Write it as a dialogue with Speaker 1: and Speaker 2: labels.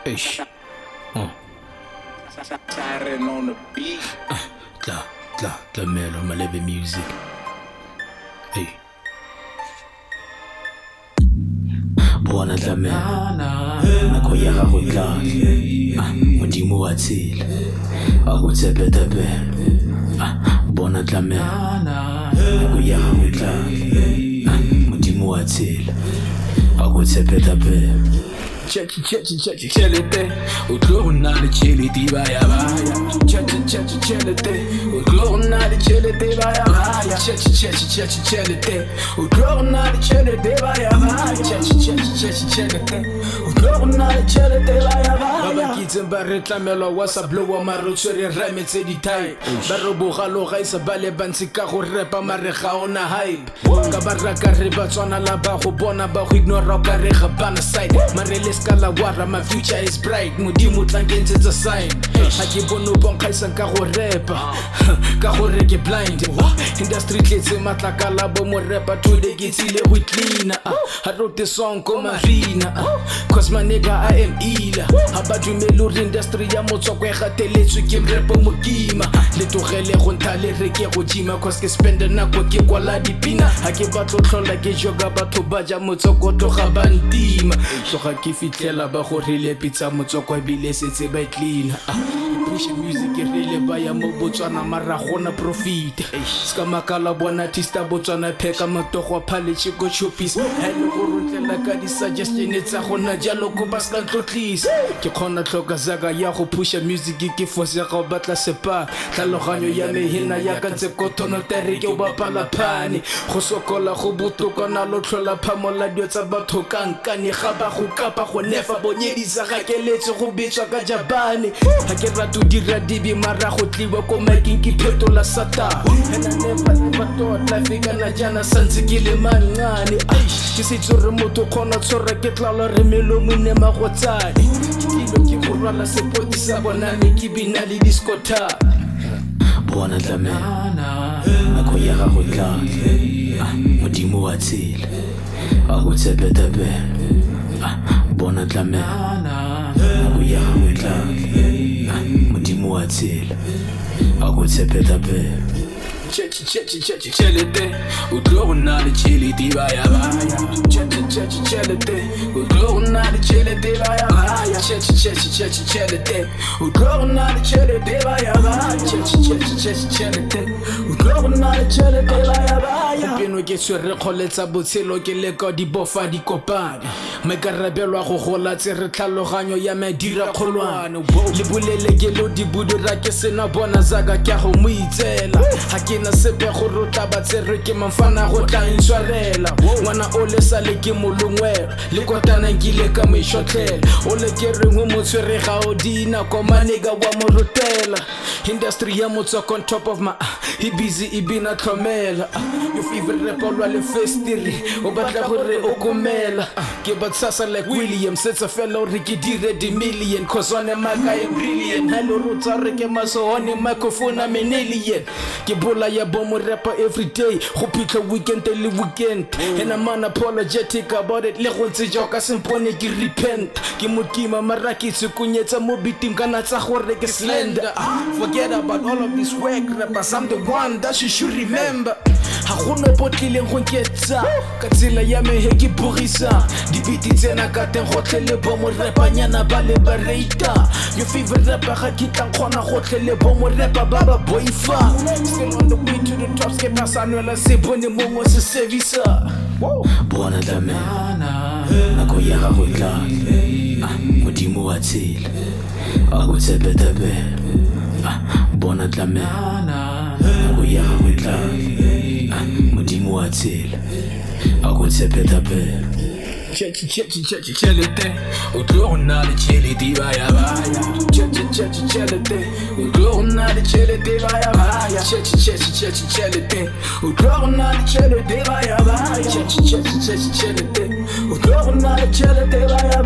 Speaker 1: Ish.
Speaker 2: Siren on the beat.
Speaker 1: La melo, my leve music. Hey. Bona la melo. Nako ya gago e tla. Modimo wa tshela. A go tshepe-tepe. Bona la melo. Nako ya gago e tla. Modimo wa tshela. A go tshepe-tepe. Chelete, o tlo na le chelete ba ya chelete, o tlo na le chelete ba ya chelete, o tlo na le chelete ba ya chelete, o tlo na le chelete ba ya ba kitsen ba re tlamela wa sa blowa maro tsere rame tse di tai ba re bogalo ga isa ba le bantsi ka go repa mare ga ona hype ka ba raka re ba tswana la ba go bona ba go ignore ka re ga bana side mare Scala wara, my future is bright. Modimo tlankenze a sign. Ha ke bono bon khaisa ka go repa. Ka go re ke blind. Industry tletse matlakala bo mo repa today ke tsile go clean. I wrote the song ko marina. Cause my nigga I am ila. Ha ba dumelo industry ya motsoko e gateletswe ke repa mo kima. Le togele go ntale re ke go jima cause ke spend nako ke kwala dipina. Ha ke batlo tlhola ke joga batho ba ja motsoko toga bantima. So ga ke fitlela ba go rile pizza motsoko bile setse ba clean push music rile ba ya mo Botswana mara gona profit ska makala bona artista Botswana pheka motogo phale chiko chopis hele go rutlela ka di suggestion tsa gona jalo go ba ska tlotlis ke khona tlhoka zaga ya go push music ke force ga batla sepa tlhaloganyo ya mehina ya ka tse kotono tere ke ba pala phane go sokola go botoka na lo tlhola phamola dio tsa batho kankane ga ba go kapa go nefa bonyedisa ga ke letse go bitswa ka Jabane ha ke ratu dira dibi mara go tliwa ko making ke phetola sata and I never thought life e kana jana santse ke le mangane ke se tsore motho khona tsore ke tlala re melo mone ma go tsadi ke ke go rwala sepoti sa bona me ke bina le discota bona tla me ako ya ga go tla modimo wa tsela a go tshepe-tepe bona tlamela go ya go tla modimo wa tsela a go tshepe-tepe chelete o tlo go na le chelete ba ya chelete o tlo go na le chelete ba ya chelete o tlo go na le chelete ba ya chelete o tlo go na le chelete ba ya peno ke swere kholetsa botshelo ke le ka di bofa di kopane mekarabelwa go gola tse re tlhaloganyo ya medira kholwane le bolele ke lo di budura ke sena bona zaga ke go mo itsela ha ke na sepe go rotla ba tsere ke mfana go tla inshwarela ngwana o le sale ke molongwe le kotana nkile ka mo shotlela o le ke re mo tswere ga o dina ko manega wa mo rotela industry ya motsoko on top of my he busy ibina tlhomela you favorite rapper lwa le festiri o batla gore o komela ke batsasa like William sets a fellow Ricky dire di million cause on a maka e brilliant hello roots are ke maso on a microphone I'm an alien ke bola ya bomo rapper every day go pitla weekend le weekend and I'm unapologetic about it le go ntse joka sempone ke repent ke motima maraki tsukunyetsa mo biting kana tsa gore ke slender forget about all of this work rappers I'm the one that you should remember ha gona potlileng go nketsa ka tsela ya me he ke bogisa di biti tsena ka teng go tlele bomo rapanyana ba le barata your favorite rapper ga ke tla khona go tlele bomo rapper ba ba boifa still on the way to the top ke pasanela se bone mo se service bona la me nako ya ga go tla modimo wa tsela a go tshepe-tepe bona tla me nako ya ga go tla modimo wa tsela a go tshepe-tepe chelete o tlo go na le chelete ba ya chelete o tlo go na le chelete ba ya chelete o tlo go na le chelete ba ya chelete o tlo go na le chelete ba ya